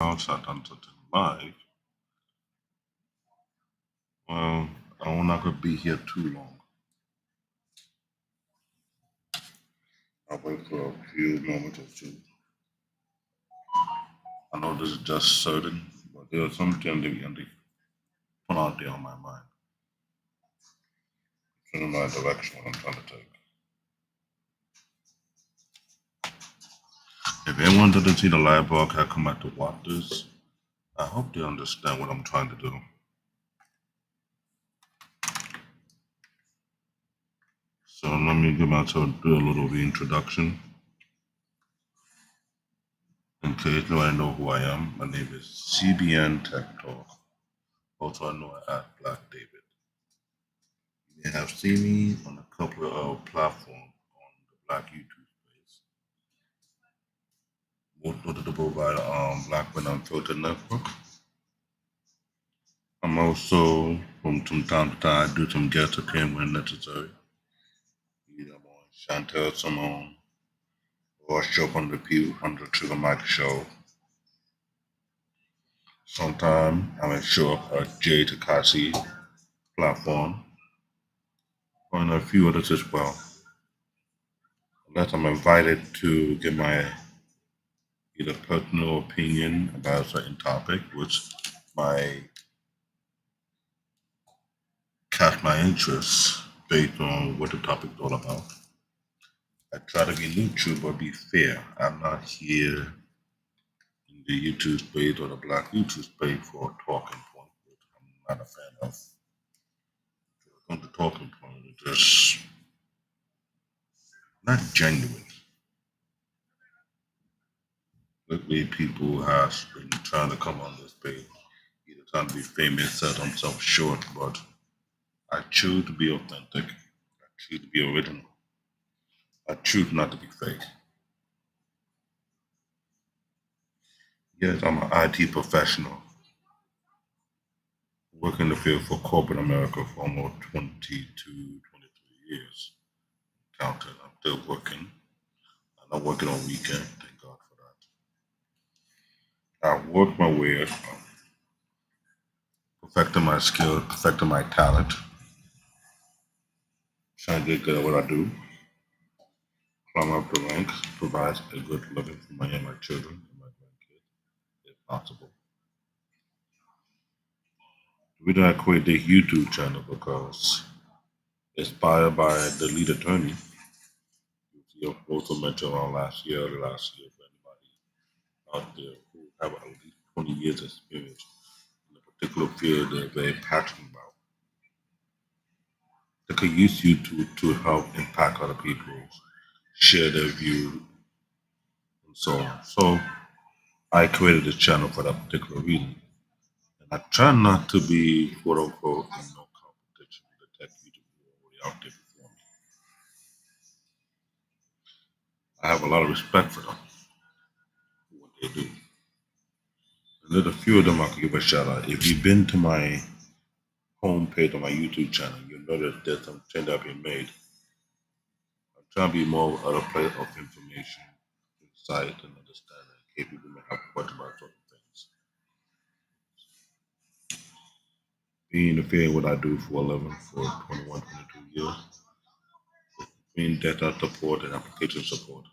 House at Uncertain Live. Well, I'm not gonna be here too long. I'll wait for a few moments or two. I know this is just certain, but there's something in the put out there on my mind. It's in my direction what I'm trying to take. If anyone doesn't see the live broadcast come out to watch this, I hope they understand what I'm trying to do. So let me give myself do a little reintroduction. In case nobody know who I am, my name is CBN Tech Talk, also known as Black David. You may have seen me on a couple of platforms on the Black YouTube space. Most notable by Black Men Unfiltered Network. I'm also, from time to time, I do some guest appearances when necessary. Either I'm on Chantel Simone or show up on the Sugar Mike show. Sometimes I may show up at Jay Takashi platform and a few others as well. Unless I'm invited to give my either personal opinion about a certain topic, which my catch my interest based on what the topic is all about. I try to be neutral but be fair. I'm not here in the YouTube space or the Black YouTube space for a talking point, which I'm not a fan of. On the talking point, it's just not genuine. Lately, people have been trying to come on this page, either trying to be famous, sell themselves short, but I choose to be authentic. I choose to be original. I choose not to be fake. Yes, I'm an IT professional. Work in the field for corporate America for almost 22, 23 years. Counting, I'm still working. I'm not working on weekend. Thank God for that. I worked my way up, perfecting my skill, perfecting my talent, trying to get good at what I do. Climb up the ranks, provides a good living for me and my children and my grandkids, if possible. The reason I created this YouTube channel because inspired by the lead attorney, you also mentioned around last year for anybody out there who have at least 20 years experience in a particular field they're very passionate about. They could use YouTube to help impact other people, share their view, and so on. So I created this channel for that particular reason. And I try not to be quote unquote in no competition with the tech YouTube who are already out there before me. I have a lot of respect for them, for what they do. And there's a few of them I could give a shout out. If you've been to my homepage on my YouTube channel, you'll notice there's some change that been made. I'm trying to be more of a place of information, insight, and understanding in case people may have questions about certain things. Being in the field what I do for a living for 21, 22 years, between data support and application support.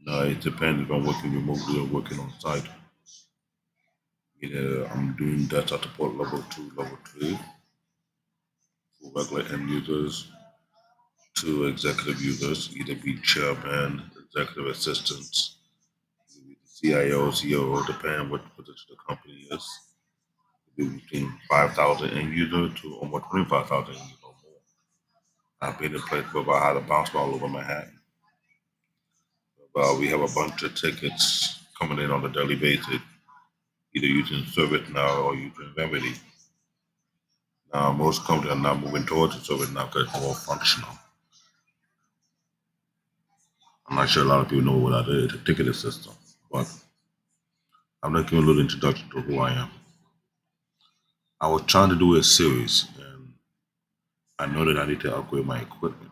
Now it depends if I'm working remotely or working on site. Either I'm doing data support level 2, level 3 for regular end users to executive users, either be chairman, executive assistants, CIO, COO, depending on what position the company is. Be between 5,000 end users to almost 25,000 end users or more. I've been in a place where I had to bounce all over Manhattan. We have a bunch of tickets coming in on a daily basis, either using ServiceNow or using Remedy. Now, most companies are not moving towards the ServiceNow because it's more functional. I'm not sure a lot of people know what that is, a ticketing system, but I'm going to give a little introduction to who I am. I was trying to do a series, and I know that I need to upgrade my equipment.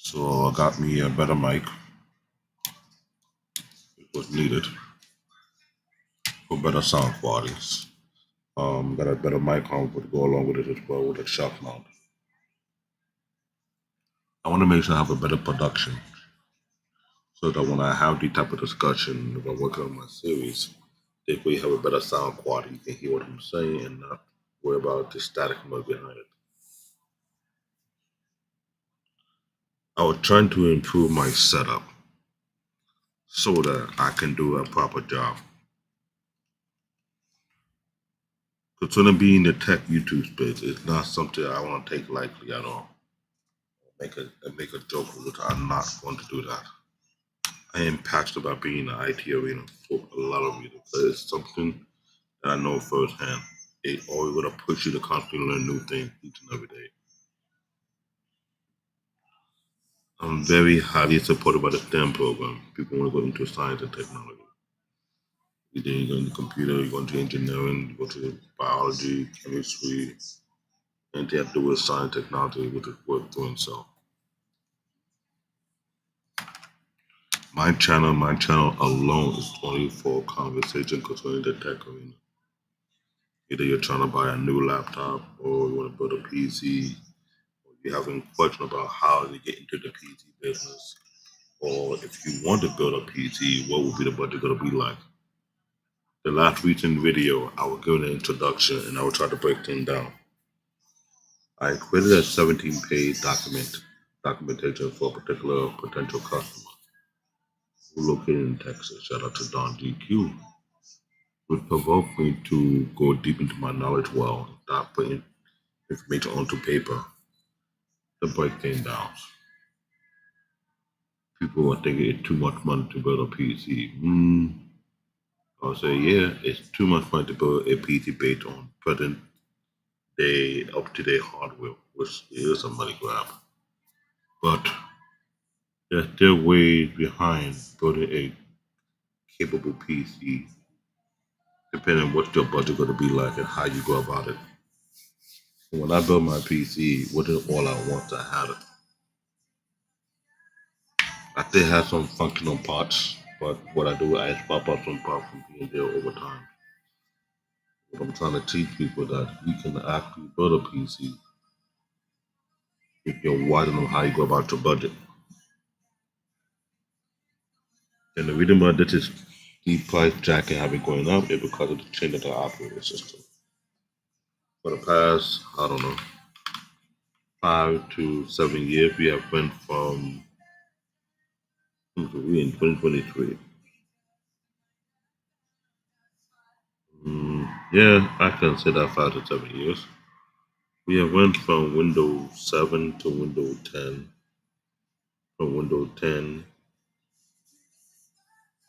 So I got me a better mic, was needed for better sound qualities. Got a better mic on would go along with it as well with a shock mount. I want to make sure I have a better production so that when I have the type of discussion, if I'm working on my series, if we have a better sound quality, you can hear what I'm saying and not worry about the static noise behind it. I was trying to improve my setup so that I can do a proper job. Concerning being the tech YouTube space, it's not something I want to take lightly at all. Make a joke with it. I'm not going to do that. I am passionate about being in the IT arena for a lot of reasons. But it's something that I know firsthand. It always going to push you to constantly learn new things each and every day. I'm very highly supported by the STEM program. People want to go into science and technology. Either you go into computer, you go into engineering, you go to biology, chemistry, anything have to do with science, technology, which is worth doing so. My channel alone is 24 conversation concerning the tech arena. Either you're trying to buy a new laptop or you want to build a PC, or you're having a question about how to get into the PC business, or if you want to build a PC, what would be the budget going to be like? The last recent video, I will give an introduction and I will try to break things down. I created a 17-page documentation for a particular potential customer who located in Texas. Shout out to Don DQ, which provoked me to go deep into my knowledge well and start putting information onto paper to break things down. People are thinking it's too much money to build a PC. I'll say, yeah, it's too much money to build a PC based on present day, up to date hardware, which is a money grab. But they're still way behind building a capable PC, depending on what your budget going to be like and how you go about it. When I built my PC, wasn't all I want to have it. I still have some functional parts, but what I do, I swap out some parts from here and there over time. What I'm trying to teach people that you can actually build a PC if you're wise enough how you go about your budget. And the reason why this is the price jacket have been going up is because of the change of the operating system. For the past, I don't know, 5 to 7 years, we have went from we in 2023. Yeah, I can say that 5 to 7 years. We have went from Windows 7 to Windows 10, from Windows 10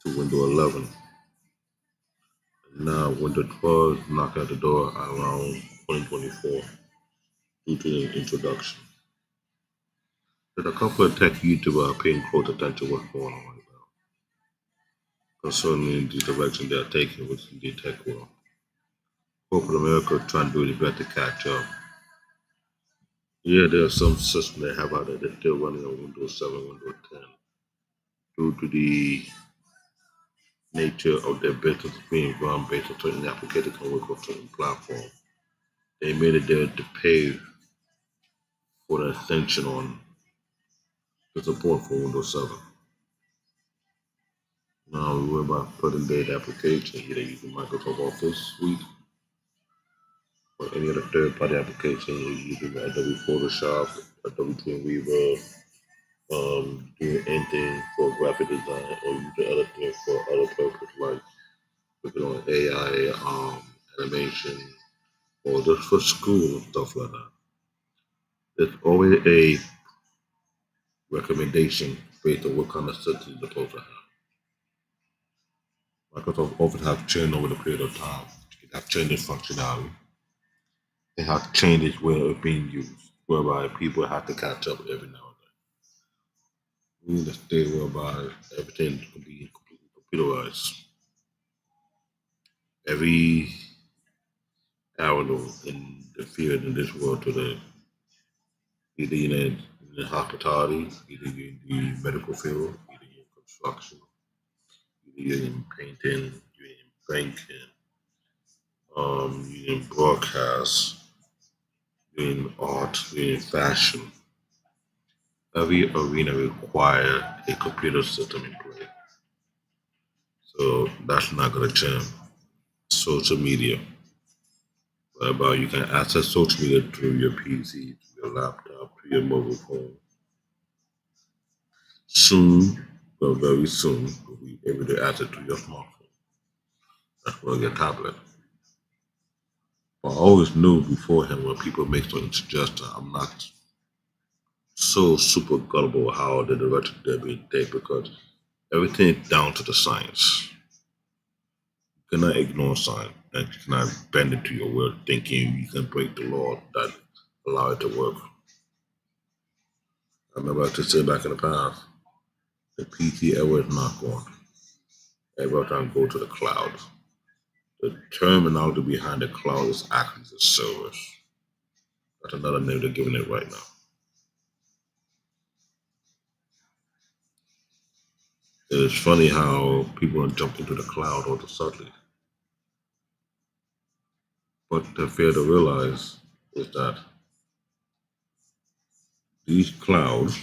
to Windows 11. And now Windows 12 knock at the door around 2024 due to the introduction. There's a couple of tech YouTubers paying close attention to what's going on right now concerning the direction they're taking within the tech world. Corporate America is trying to do their best to catch up. Yeah, there are some systems they have out there that's still running on Windows 7, Windows 10 due to the nature of their business being run based on certain applications can work on certain platforms. They made it there to pay for the extension on the support for Windows 7. Now we worry about putting data application, either using Microsoft Office Suite or any other third-party application, using Adobe Photoshop, Adobe Dreamweaver, doing anything for graphic design or using other things for other purposes like working on AI, animation, or just for school and stuff like that. There's always a recommendation based on what kind of system you're supposed to have. Microsoft Office have changed over the period of time. It have changed its functionality. It have changed its way of being used, whereby people have to catch up every now and then. We need a state whereby everything can be completely computerized. Every arrow in the field in this world today, either in the hospitality, either in the medical field, either in construction, You're in painting, you're in banking, you're in broadcast, you're in art, you're in fashion. Every arena requires a computer system in play. So that's not going to change. Social media, whereby you can access social media through your PC, through your laptop, through your mobile phone. Soon, well, very soon, you'll be able to access to your smartphone. That's well, your tablet. But I always knew beforehand when people make certain suggestions, I'm not so super gullible how the director did be take because everything is down to the science. You cannot ignore science and you cannot bend it to your will thinking you can break the law that allow it to work. I remember I used to say back in the past, the PT era is not gone. Every time go to the cloud. The terminology behind the cloud is actually the servers. That's another name they're giving it right now. It's funny how people jump into the cloud all of a sudden. What they fail to realize is that these clouds,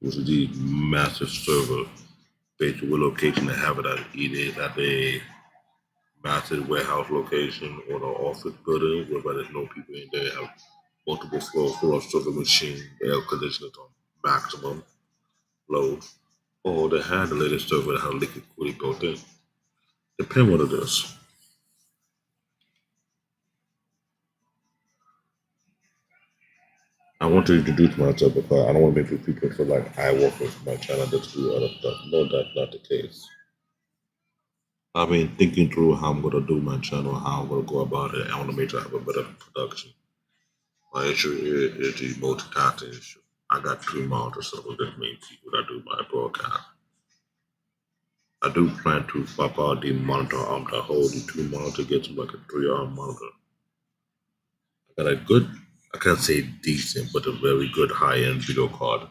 which are these massive servers, based on what location they have it at, either at a massive warehouse location or the office building, whereby there's no people in there, have multiple floors full of server machines, air conditioners on maximum load, or they had the latest server that had liquid cooling built in. Depend what it is. I want to introduce myself because I don't want to make people feel like I work with my channel just do other stuff. No, that's not the case. I've been thinking through how I'm gonna do my channel, how I'm gonna go about it. I want to make sure I have a better production. My issue here is the multitasking issue. I got two monitors, so that means people that do my broadcast. I do plan to swap out the monitor arm that hold the two monitor, get to like a 3 arm monitor. I got a good, I can't say decent, but a very good high end video card,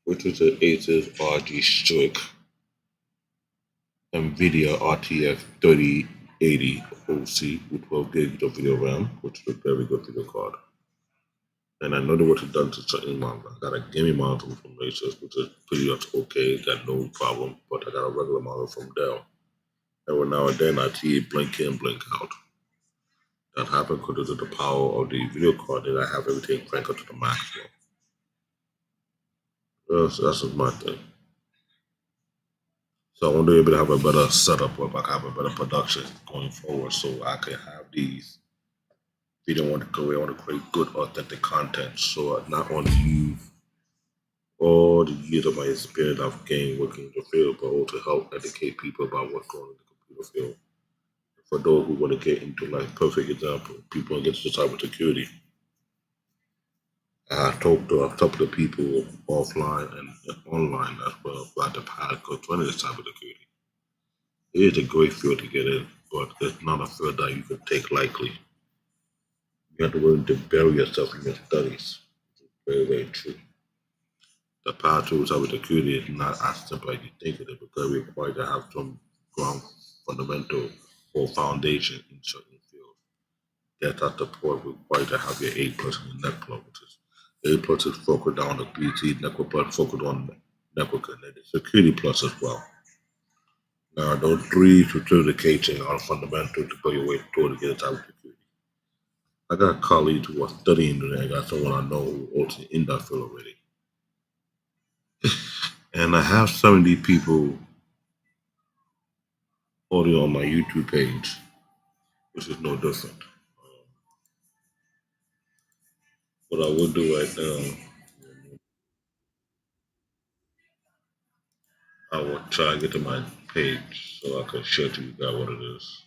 which is the Asus RG Strix NVIDIA RTX 3080 OC with 12 gigs of video RAM, which is a very good video card. And I know what it's done to certain monitor. I got a gaming monitor from Asus, which is pretty much okay, got no problem, but I got a regular monitor from Dell. Every now and then I see it blink in, blink out. That happens because of the power of the video card that I have everything cranked up to the maximum. That's just my thing. So I want to be able to have a better setup where I can have a better production going forward so I can have these. We don't want to go, we want to create good, authentic content. So I not only use all the years of my experience I've gained working in the field, but also help educate people about what's going on in the computer field. For those who want to get into like perfect example, people want to get to cybersecurity. I talked to a couple of people offline and online as well about the path concerning the cybersecurity. It is a great field to get in, but it's not a field that you can take lightly. You have to learn to bury yourself in your studies. Very, very true. The path to cybersecurity is not as simple as you think it is because we require to have some ground fundamental or foundation in certain fields. That's at the point we require to have your A plus in the network, which is A plus is focused on the PC network, but focused on networking and the security plus as well. Now, those three certifications are fundamental to go your way toward to get cybersecurity. I got colleagues who are studying it, and I got someone I know who also in that field already. And I have 70 people already on my YouTube page, which is no different. What I will do right now, I will try to get to my page so I can share to you guys what it is.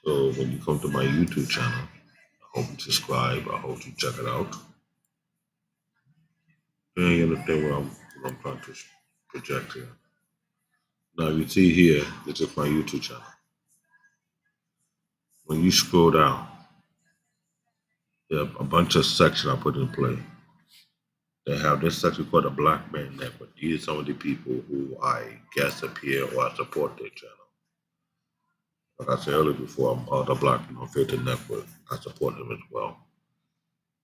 So when you come to my YouTube channel, I hope you subscribe. I hope you check it out. And you understand what I'm trying to project here. Now you see here, this is my YouTube channel. When you scroll down, there are a bunch of sections I put in play. They have this section called the Black Man Network. These are some of the people who I guest appear or I support their channel. Like I said earlier before, I'm part of the Black Man Filter Network. I support him as well.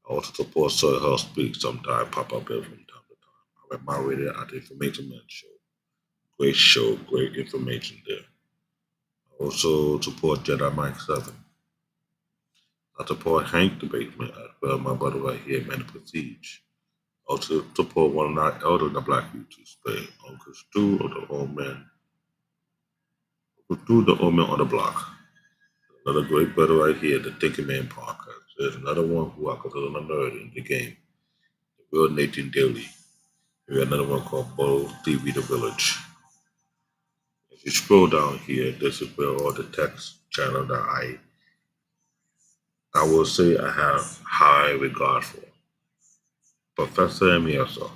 I also support Soy Health Speak. Sometimes pop up there from time to time. I'm a moderator at the Information Man Show. Great show, great information there. I also support Jedi Mike 7. I support Hank the Basement as well, my brother right here, Man of Prestige. Also support one of our elders in the Black YouTube space, Uncle Stu of the Old Man, Uncle Stu the Old Man on the Block. Another great brother right here, the Thinking Man Podcast. There's another one who I consider a nerd in the game, the Real Nathan Daily. We got another one called Bo TV The Village. If you scroll down here, this is where all the text channel that I will say I have high regard for. Professor Emiyoso.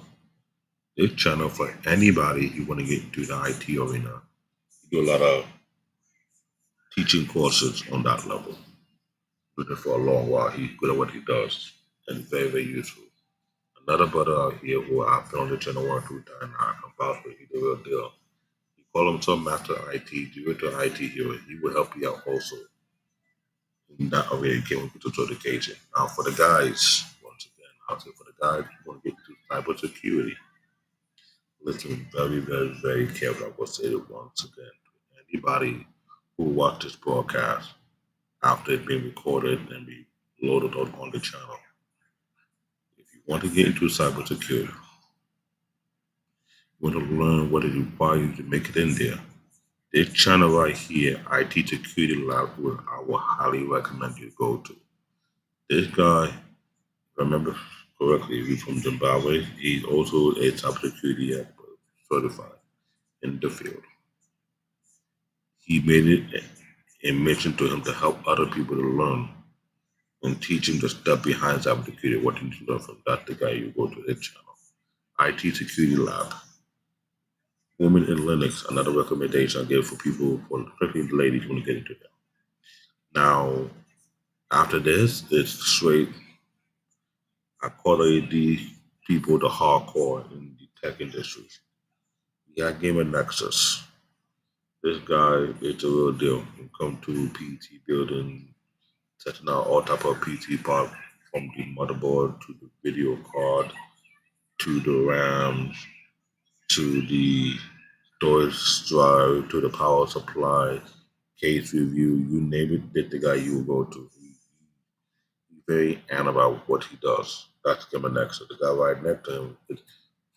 This channel for anybody who want to get into the IT arena. You do a lot of teaching courses on that level. Doing it for a long while. He's good at what he does and very, very useful. Another brother out here who I've been on the channel 1 2 times now, I can vouch for. He's the real deal. He call himself Master IT, director IT here. He will help you out also in that arena. You came with the certification. Now for the guys, once again, I'll say for the guys who want to get into cybersecurity, listen very, very, very carefully. I will say it once again. Anybody who watch this broadcast after it's been recorded and be loaded on the channel, if you want to get into cybersecurity, you want to learn what it requires to make it in there, this channel right here, IT Security Lab, I will highly recommend you go to. This guy, if I remember correctly, he's from Zimbabwe. He's also a cybersecurity expert, certified in the field. He made it a mission to him to help other people to learn and teach him the stuff behind cybersecurity, what you need to learn from. That's the guy you go to his channel. IT Security Lab. Women in Linux, another recommendation I give for people, for especially the ladies who want to get into that. Now, after this, it's straight. I call it the people, the hardcore in the tech industry. You got Gamer Nexus. This guy is the real deal. When it comes to PC building, setting out all type of PC parts from the motherboard to the video card to the RAM to the storage drive to the power supply, case review, you name it, that's the guy you will go to. He's very anal about what he does. That's coming next. So the guy right next to him is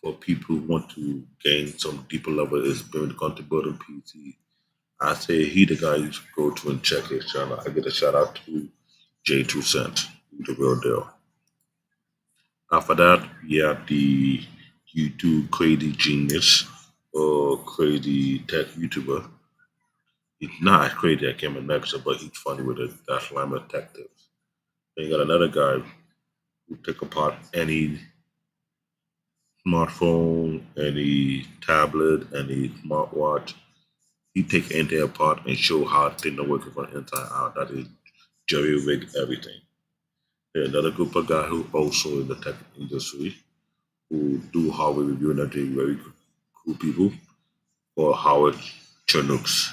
for people who want to gain some deeper level of experience, come to building PC. I say he the guy you should go to and check his channel. I get a shout out to J2 Cent, the real deal. After that, we have the YouTube Crazy Genius or Crazy Tech YouTuber. He's not as crazy as Cameron Nexus, but he's funny with it. That's Lime Detectives. Then you got another guy who take apart any smartphone, any tablet, any smartwatch. He take anything apart and show how things are working from inside out. That is Jerry Rig everything. There's another group of guys who also in the tech industry who do hardware review and everything, very cool people, or Howard Chernooks.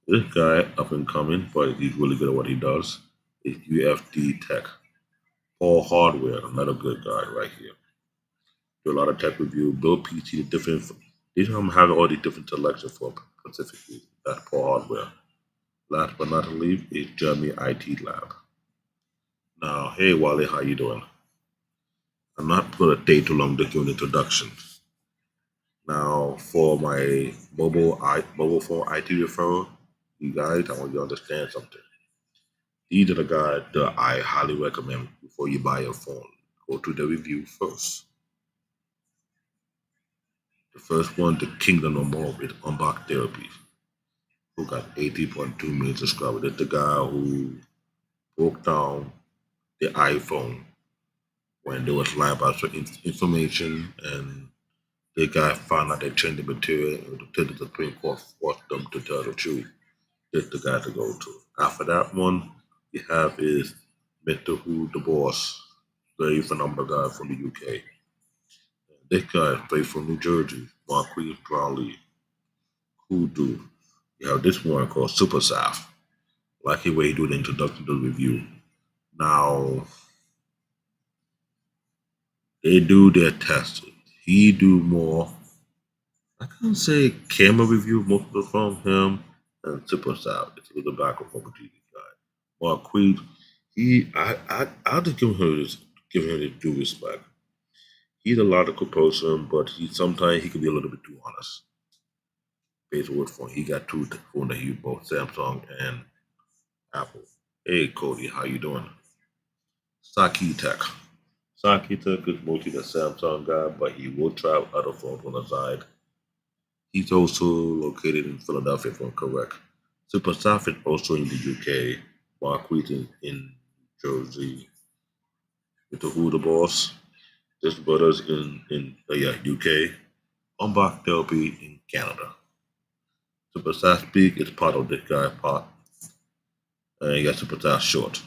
This guy, up and coming, but he's really good at what he does, is UFD Tech. Paul Hardware, another good guy right here. Do a lot of tech review, build PC, different. These of have all the different selections for specifically. That's Paul Hardware. Last but not least is Jeremy IT Lab. Now, hey Wally, how you doing? I'm not going to take too long to give an introduction. Now, for my mobile phone IT referral, you guys, I want you to understand something. These are the guys that I highly recommend before you buy a phone. Go to the review first. The first one, the Kingdom of Morbid, Unbox Therapy, who got 80.2 million subscribers. That's the guy who broke down the iPhone when they was lying about certain information, and the guy found out they changed the material, and the Supreme Court forced them to tell the truth. That's the guy to go to. After that one, you have is Mr. Who the Boss, very phenomenal guy from the UK. This guy is straight from New Jersey, Marquise Brownlee, Hoodoo. You have this one called Super South. Like the way he do the introduction to the review. Now they do their tests. He do more. I can't say camera review most of the from him and Super South. It's a little back and forth between these guys. Marquise, I just give him his due respect. He's a logical person, but he sometimes he can be a little bit too honest. Based on what phone he got two phones that he use both Samsung and Apple. Hey Cody, how you doing? Saki Tech. Saki Tech is mostly the Samsung guy, but he will try out other phones on the side. He's also located in Philadelphia, if I'm correct. Super Staff is also in the UK. Marquis in Jersey. With the Who the Boss. This brothers in UK. Unbox Therapy in Canada. Super Staff Speak is part of this guy part. And you got Super Staff Short.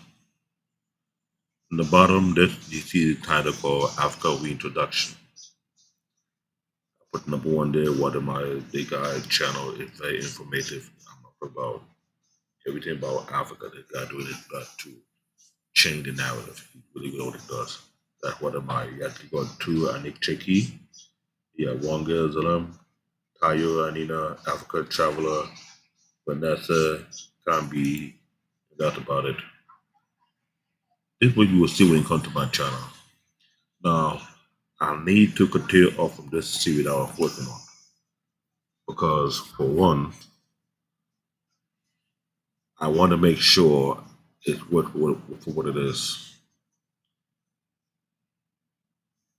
In the bottom, this you see the title called Africa Reintroduction. I put number one there. What am I? The guy channel is very informative. I'm up about everything about Africa. The guy doing his best to change the narrative. He really know what it does. That's what am I? You actually got two Anik Cheki. Yeah, Wanga Zalam, Tayo Anina, Africa Traveler, Vanessa, Kambi. That's about it. This is what you will see when you come to my channel. Now, I need to continue off from this series that I was working on. Because, for one, I want to make sure it's for what it is.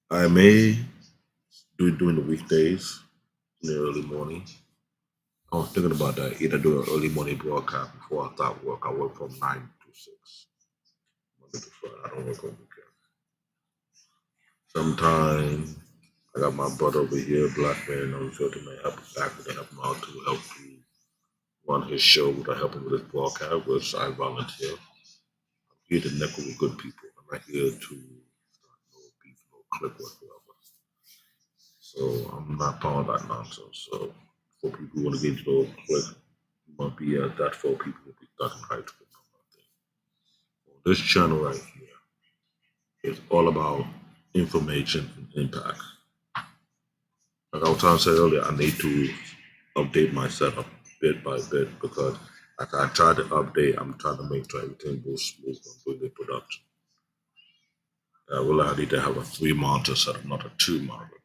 I may do it during the weekdays, in the early morning. I was thinking about that. Either do an early morning broadcast before I start work. I work from 9 to 6, Monday to Friday. I don't work on weekends. Sometimes I got my brother over here, Black Man, on the filter man, help back to help him out to help to run his show, to help him with his broadcast, which I volunteer. I'm here to network with good people. I'm not here to start no beef, no click whatsoever. So I'm not part of that nonsense. So for people who want to get into those click, you might be that for people who be stuck in high school. This channel right here is all about information and impact. Like I was trying to say earlier, I need to update my setup bit by bit because as I try to update, I'm trying to make sure everything goes smooth on the production. I need to have a 3 monitor setup, not a 2 monitor.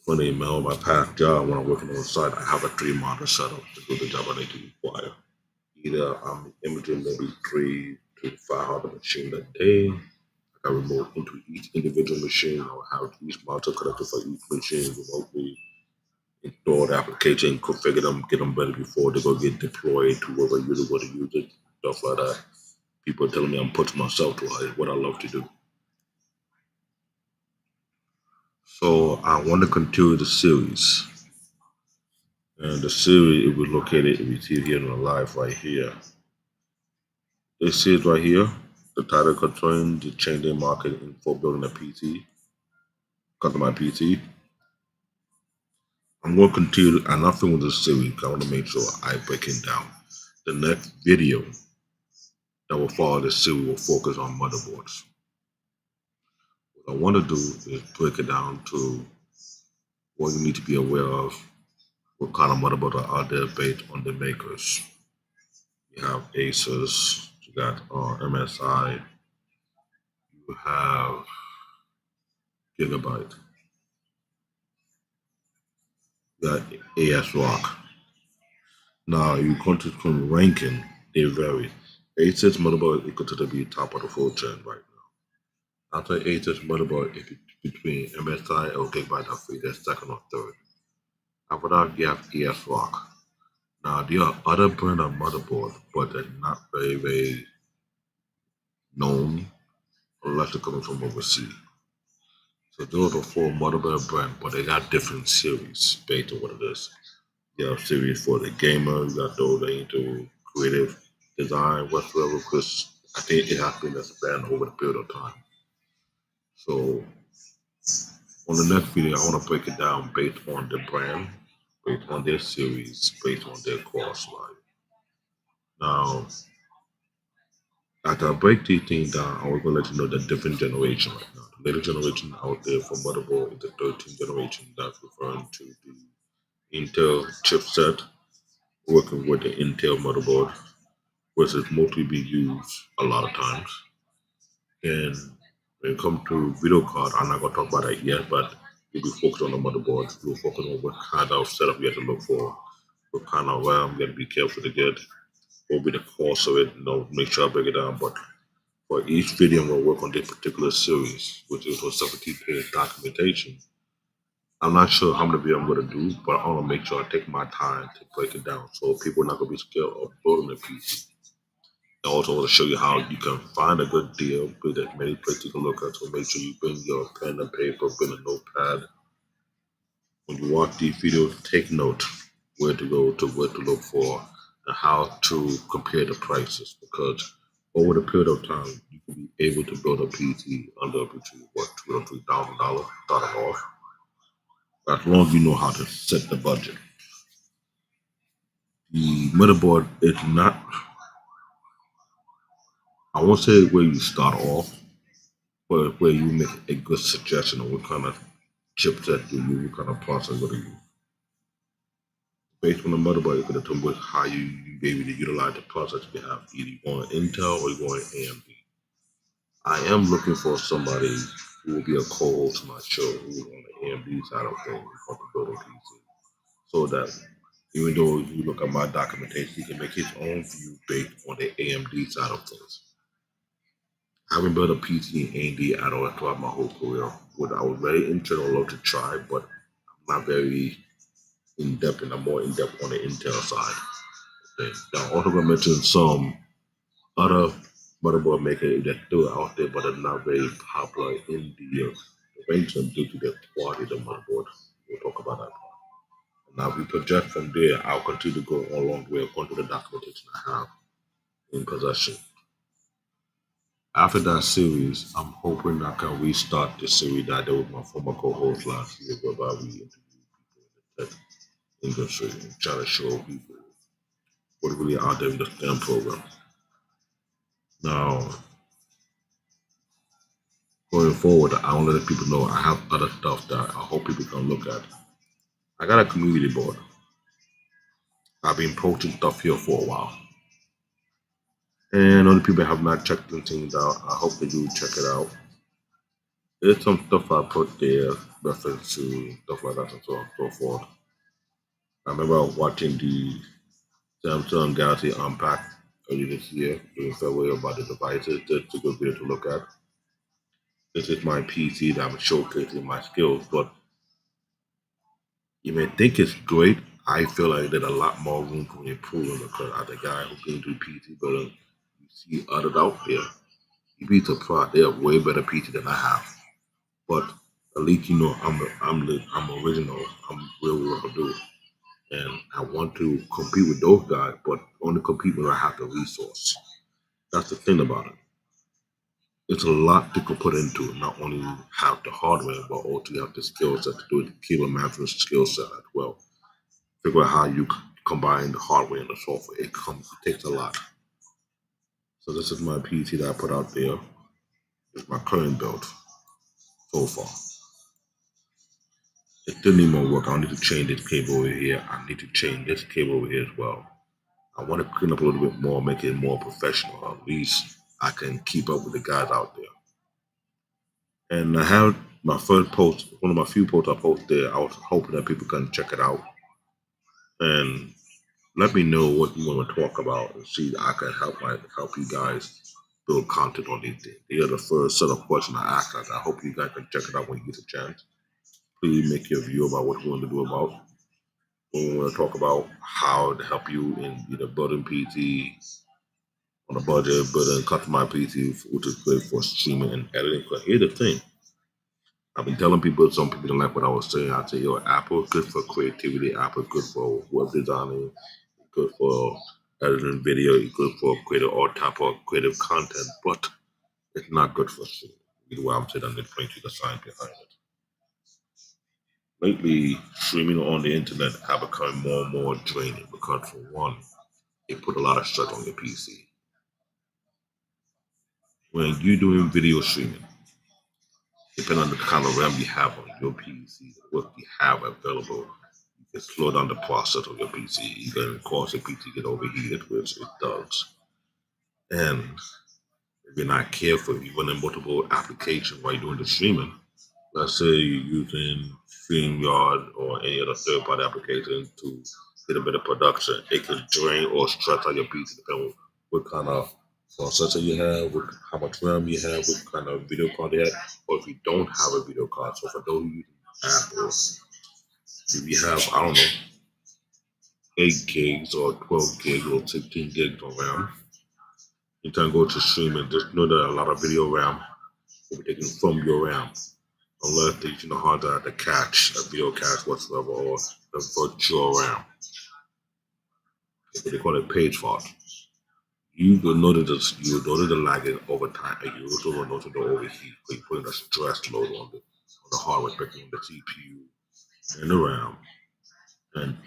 Funny, man, my past job when I'm working on the site, I have a 3 monitor setup to do the job I need to require. Either I'm imaging maybe 3 to 500 machines a day. I remote into each individual machine or have each monitor connected for each machine remotely, install the application, configure them, get them ready before they go get deployed to wherever you're going to use it, stuff like that. People are telling me I'm putting myself to what I love to do. So I want to continue the series. And the series it was located, if you see it here in the live right here. This is right here, the title controlling the changing market for building a PC, customer PC. I'm going to continue, and I'm filming this series. I want to make sure I break it down. The next video that will follow this series will focus on motherboards. What I want to do is break it down to what you need to be aware of, what kind of motherboards are out there based on the makers. You have Asus, you got MSI, you have Gigabyte, you got ASRock. Now, you come to from ranking, they vary. Asus motherboard is considered to be top of the food chain right now. After Asus motherboard, if it's between MSI or Gigabyte, I think they're second or third. After that, you have ASRock. Now, there are other brand of motherboard, but they're not very known unless they're coming from overseas. So those are four motherboard brands, but they got different series based on what it is. You have series for the gamer, you got those that into creative design whatsoever, because I think it has been expanded over the period of time. So On the next video, I want to break it down based on the brand, based on their series, based on their course line. Now, after I break these things down, I'm going to let you know the different generation right now. The latest generation out there for motherboard is the 13th generation. That's referring to the Intel chipset working with the Intel motherboard, which is mostly be used a lot of times. And when it comes to video card, I'm not gonna talk about that yet, but we'll be focused on the motherboard. We'll focus on what kind of setup you have to look for, what kind of RAM you have to be careful to get, what will be the cost of it, make sure I break it down. But for each video, I'm gonna work on this particular series, which is a 17-page documentation. I'm not sure how many videos I'm gonna do, but I wanna make sure I take my time to break it down so people are not gonna be scared of building a PC. I also want to show you how you can find a good deal with as many places you can look at. So make sure you bring your pen and paper, bring a notepad. When you watch these videos, take note where to go to, what to look for, and how to compare the prices. Because over the period of time, you can be able to build a PC under between $2,000 or $3,000 starting off. As long as you know how to set the budget. The motherboard is not, I won't say where you start off, where you make a good suggestion of what kind of chipset you use, what kind of processor you use. Based on the motherboard, you're going to determine how you be able to utilize the processor you have. Either you want Intel or you want AMD. I am looking for somebody who will be a co-host on my show who's on the AMD side of things for the building PC. So that even though you look at my documentation, he can make his own view based on the AMD side of things. I haven't built a PC in AMD at all throughout my whole career. What I was very interested or love to try, but I'm not very in depth, and I'm more in depth on the Intel side. Okay. Now, I'm also going to mention some other motherboard makers that still out there, but are not very popular in the range due to the quality of the motherboard. We'll talk about that. Now, if we project from there, I'll continue to go along the way according to the documentation I have in possession. After that series, I'm hoping I can restart the series that I did with my former co-host last year, whereby we interviewed people in the tech industry and try to show people what really out there in the STEM program. Now, going forward, I want to let people know I have other stuff that I hope people can look at. I got a community board. I've been posting stuff here for a while. And other people have not checked the things out. I hope they do check it out. There's some stuff I put there, reference to stuff like that and so on and so forth. I remember watching the Samsung Galaxy Unpacked earlier this year during February about the devices. That's a good video to look at. This is my PC that I'm showcasing my skills, but you may think it's great. I feel like there's a lot more room for improvement because as a guy who's been through PC building, you see others out there, you'd be surprised. They have way better PC than I have. But at least you know I'm original. I'm real what I do. And I want to compete with those guys, but only compete when I have the resource. That's the thing about it. It's a lot to put into it. Not only have the hardware, but also you have the skill set to do it, cable management skill set as well. Figure out how you combine the hardware and the software. It takes a lot. So this is my PC that I put out there. It's my current build so far. It still need more work. I need to change this cable over here. I need to change this cable over here as well. I want to clean up a little bit more, make it more professional. At least I can keep up with the guys out there. And I have my first post, one of my few posts I posted there. I was hoping that people can check it out and let me know what you want to talk about and see I can help you guys build content on these things. They are the first set of questions I asked. I hope you guys can check it out when you get a chance. Please make your view about what you want to do about. We want to talk about how to help you in either building PC on a budget, building customized PC, which is great for streaming and editing. But here's the thing. I've been telling people, some people don't like what I was saying. I say, yo, Apple good for creativity, Apple good for web designing, good for editing video, it's good for creating all type of creative content, but it's not good for streaming. Either way, I'm saying I'm explaining to you the science behind it. lately streaming on the internet have become more and more draining because for one, it put a lot of stress on your PC. When you're doing video streaming, depending on the kind of RAM you have on your PC, what you have available, you can slow down the process of your PC. You can cause your PC to get overheated, which it does. And if you're not careful, you run in multiple applications while you're doing the streaming. Let's say you're using StreamYard or any other third-party application to get a better production. It can drain or stretch out your PC depending on what kind of processor you have, how much RAM you have, what kind of video card you have, or if you don't have a video card. So for those using Apple, if you have, I don't know, 8 gigs or 12 gigs or 16 gigs of RAM, you can go to streaming. Just know that a lot of video RAM will be taken from your RAM unless they're using a hard drive to catch a video cache whatsoever or the virtual RAM. They call it page fault. You will notice the lagging over time, and you also will notice the overheat because you're putting a stress load on the hardware, especially on the CPU and the RAM. And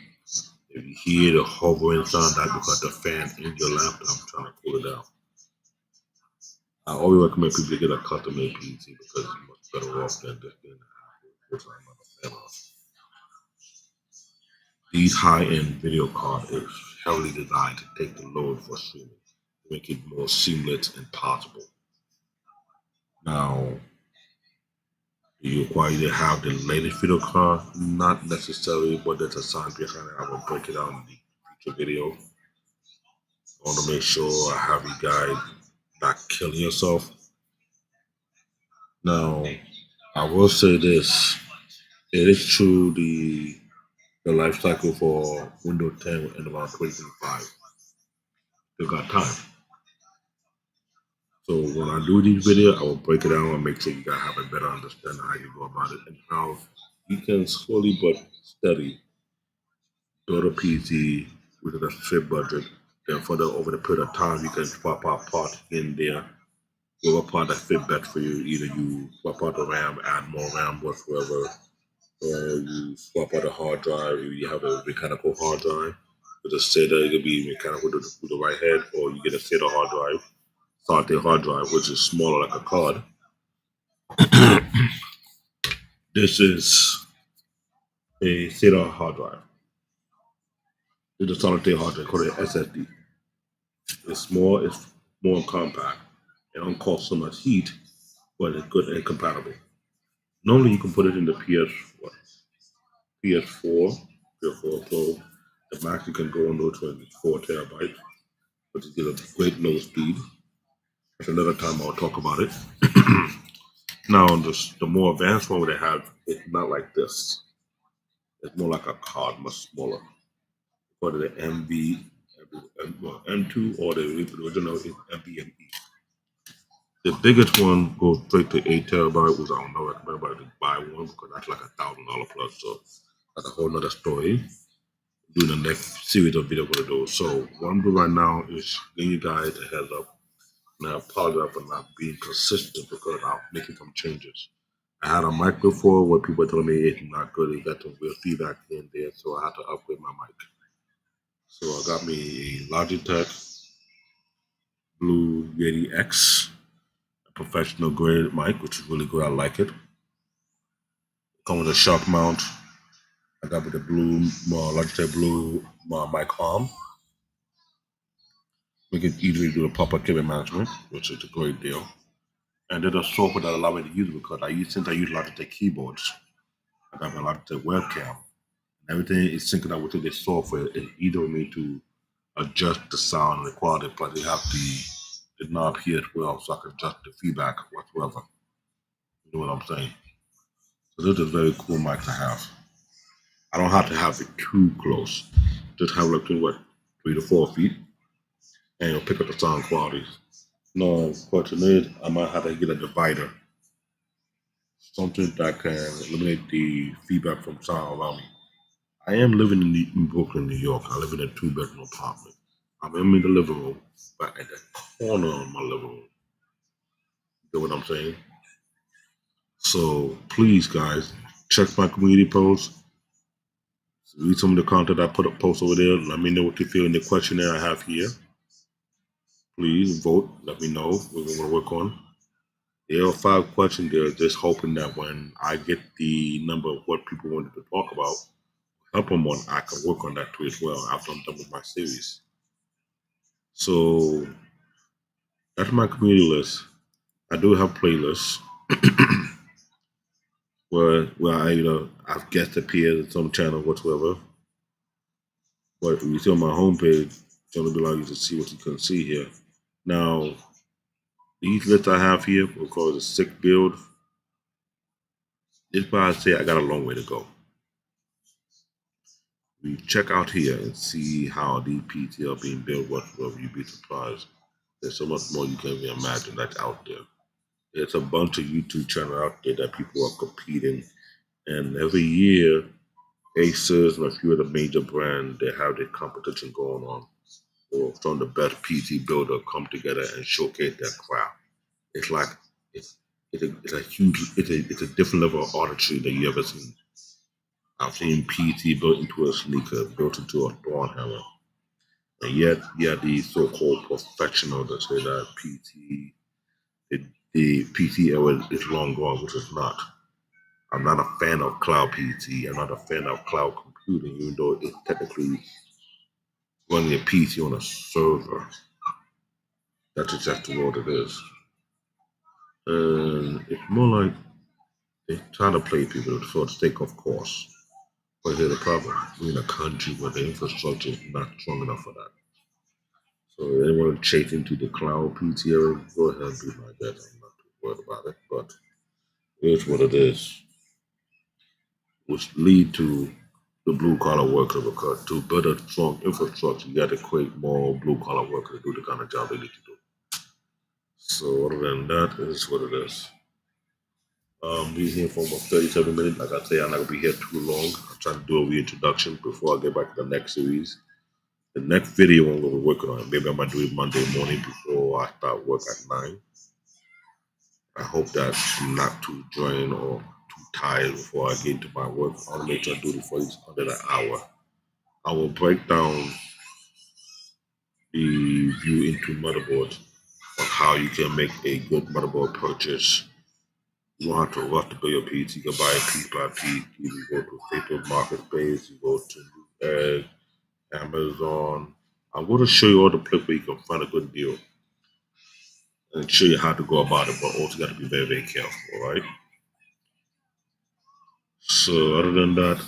if you hear the hovering sound, that's because the fan in your laptop trying to cool it down. I always recommend people to get a custom made PC because it's much better off than just getting an Apple, which I'm not a fan of. These high-end video cards is heavily designed to take the load for streaming, to make it more seamless and possible. Now, do you require to have the latest video card? Not necessarily, but there's a science behind it. I will break it down in the future video. I want to make sure I have you guys not killing yourself. Now, I will say this. It is true the life cycle for Windows 10 in about 2025. Still got time. So when I do these videos, I will break it down and make sure you guys have a better understanding of how you go about it and how you can slowly but steady build a PC with a strict budget. Then over the period of time, you can swap out parts in there. Whatever part that fit best for you, either you swap out the RAM, add more RAM whatsoever, or you swap out a hard drive. You have a mechanical hard drive with a SATA. It could be mechanical with the right head, or you get a SATA hard drive, solid hard drive, which is smaller like a card. This is a SATA hard drive. It's a solid state hard drive called an SSD. It's small, it's more compact. It don't cause so much heat, but it's good and compatible. Normally, you can put it in the PS4, PS4 Pro. The max you can go on those 24 terabytes, but you get a great low speed. That's another time I'll talk about it. Now, the more advanced one they have, it's not like this. It's more like a card, much smaller. Called the M2 or the original is NVMe. The biggest one goes straight to 8 terabyte, which I don't know, recommend everybody to buy one because that's like $1,000 plus. So that's a whole nother story. Doing the next series of video for those. So what I'm doing right now is giving you guys a heads up. And I apologize for not being consistent because I'm making some changes. I had a mic before where people told me it's not good. It got some weird feedback in there, so I had to upgrade my mic. So I got me a Logitech Blue Yeti X, a professional grade mic, which is really good. I like it. Come with a shock mount. I got with the blue Logitech Blue mic arm. Make it easy to do the proper cable management, which is a great deal. And there's a software that allow me to use it because since I use Logitech keyboards, I got my Logitech webcam. Everything is synced up with this software. It's easy for me to adjust the sound and the quality, plus they have the knob here as well, so I can adjust the feedback whatsoever. You know what I'm saying? So this is a very cool mic to have. I don't have to have it too close. Just have like 3 to 4 feet, and it'll pick up the sound quality. No, question is, I might have to get a divider, something that can eliminate the feedback from sound around me. I am living in Brooklyn, New York. I live in a 2-bedroom apartment. I'm in the living room, but at the corner of my living room. You know what I'm saying? So please, guys, check my community posts. Read some of the content I put up post over there. Let me know what you feel in the questionnaire I have here. Please vote. Let me know what we're going to work on. There are 5 questions there, just hoping that when I get the number of what people wanted to talk about, help them on, I can work on that too as well after I'm done with my series. So that's my community list. I do have playlists where I've guest appeared on some channel whatsoever. But if you see on my homepage, it's going to allow you to see what you can see here. Now, these lists I have here, we'll call it a sick build. This why I say I got a long way to go. You check out here and see how the PT are being built, whatsoever, you'd be surprised. There's so much more you can even imagine that's out there. There's a bunch of YouTube channels out there that people are competing, and every year, Asus and a few of the major brands, they have their competition going on. Or some of the best PT builder come together and showcase their craft. It's like it's a huge it's a different level of artistry that you ever seen. I've seen PT built into a sneaker, built into a thorn hammer. And yet you have these so-called professionals that say that the PT era is long gone, which is not. I'm not a fan of cloud PT. I'm not a fan of cloud computing, even though it's technically running a PC on a server. That's exactly what it is. And it's more like they're trying to play people for the sake of course. But here's the problem. We're in a country where the infrastructure is not strong enough for that. So anyone chasing to the cloud PTO, go ahead and be my guest. I'm not too worried about it, but here's what it is, which lead to the blue collar worker, because to build a strong infrastructure, you got to create more blue collar workers to do the kind of job they need to do. So other than that, it is what it is. Be here for almost 37 minutes. Like I say, I'm not gonna be here too long. I'm trying to do a reintroduction before I get back to the next series. The next video I'm gonna be working on, maybe I might do it Monday morning before I start work at 9. I hope that I'm not too drained or too tired before I get into my work. I'll make sure I do it for at least under an hour. I will break down the view into motherboard on how you can make a good motherboard purchase. You don't have to rush to build your PC. You can buy it piece by piece. You go to Facebook Marketplace, you go to Newegg, Amazon. I'm going to show you all the places where you can find a good deal and show you how to go about it, but also got to be very, very careful, all right? So other than that,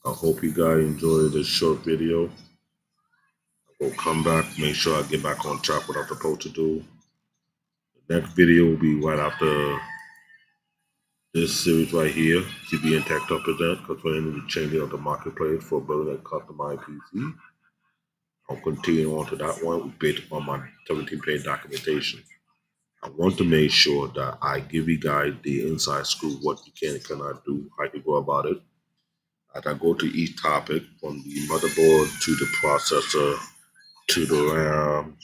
I hope you guys enjoy this short video. I will come back, make sure I get back on track what I'm supposed to do. The next video will be right after this series right here, CBN Tech Talk present, concerning the changing of the marketplace for building a customized PC. I'll continue on to that one based upon my 17-page documentation. I want to make sure that I give you guys the inside scoop, what you can and cannot do, how you go about it. As I go to each topic, from the motherboard to the processor, to the RAM,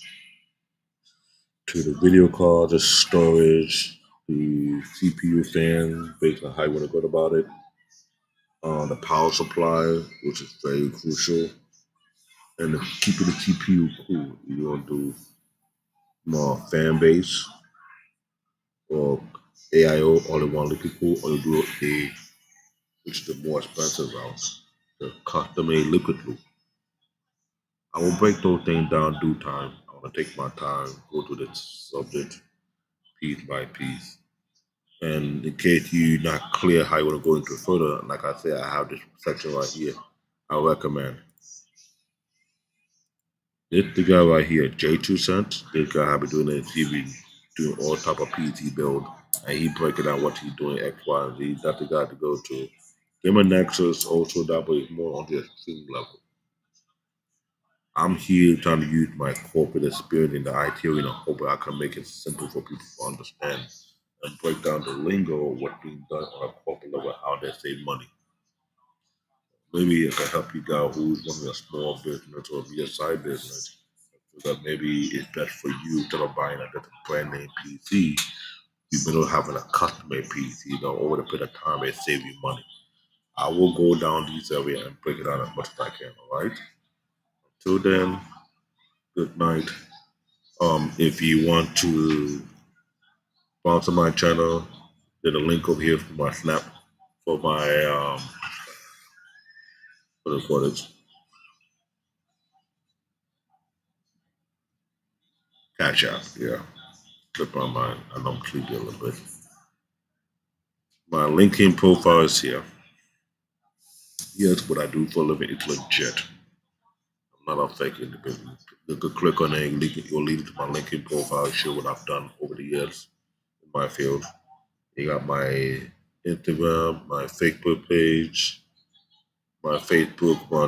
to the video card, the storage, the CPU fan, based on how you want to go about it, the power supply, which is very crucial, and keeping the CPU cool. You want to do more fan base or AIO, all-in-one liquid cool, or you do a, which is the more expensive route, the custom-made liquid loop. I will break those things down due time. I want to take my time, go through the subject piece by piece. And in case you're not clear how you want to go into it further, like I said, I have this section right here. I recommend this the guy right here, J2 Cents. This guy have been doing it. He been doing all type of PT build, and he breaking down what he's doing X, Y, and Z. That's the guy to go to. Gamer Nexus also that, but it's more on the extreme level. I'm here trying to use my corporate experience in the IT arena, hoping I can make it simple for people to understand and break down the lingo of what's being done on a corporate level, how they save money. Maybe it can help you guys who's running a small business or be a side business. So that maybe it's best for you instead of buying a brand name PC, you better having a custom made PC, over the period of time it save you money. I will go down these area and break it down as much as I can. All right. Till then, good night. If you want to sponsor my channel, there's a link over here for my Snap, for my what is Cash App. Yeah, click on mine. I know I'm sleepy a little bit. My LinkedIn profile is here. Here's what I do for a living. It's legit. I'm not a fake individual. You could click on it. You'll lead to my LinkedIn profile. Show what I've done over the years in my field. You got my Instagram, my Facebook page, my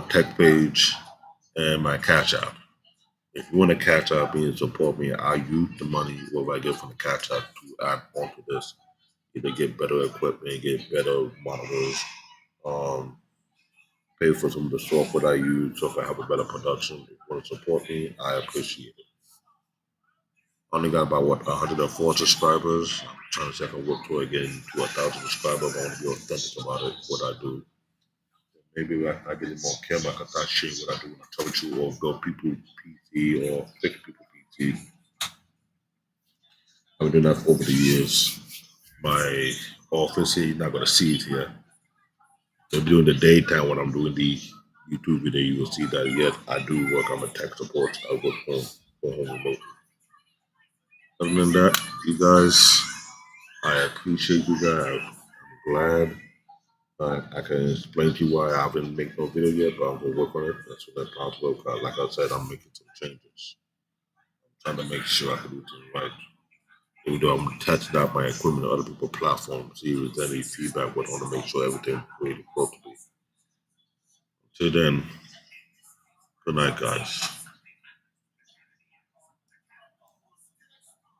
tech page, and my Cash App. If you want to Cash App me and support me, I use the money whatever I get from the Cash App to add onto this. Either get better equipment, get better monitors, um, pay for some of the software I use so I can have a better production. If you want to support me, I appreciate it. I only got about 104 subscribers. I'm trying to see if I can work toward getting to 1,000 subscribers. I want to be authentic about it, what I do. Maybe I get more camera, I can start sharing what I do when I troubleshoot or build people PC or fix people PC. I've been doing that over the years. My office here, you're not gonna see it here. Maybe during the daytime when I'm doing the YouTube video, you will see that yes, I do work. I'm a tech support. I work from home remotely. Other than that, you guys, I appreciate you guys. I'm glad I can explain to you why I haven't made no video yet, but I'm gonna work on it as soon as possible. Like I said, I'm making some changes. I'm trying to make sure I can do things right. Even though I'm testing out my equipment on other people's platforms, see if there's any feedback, but I want to make sure everything's really supposed to be. Till then, good night, guys.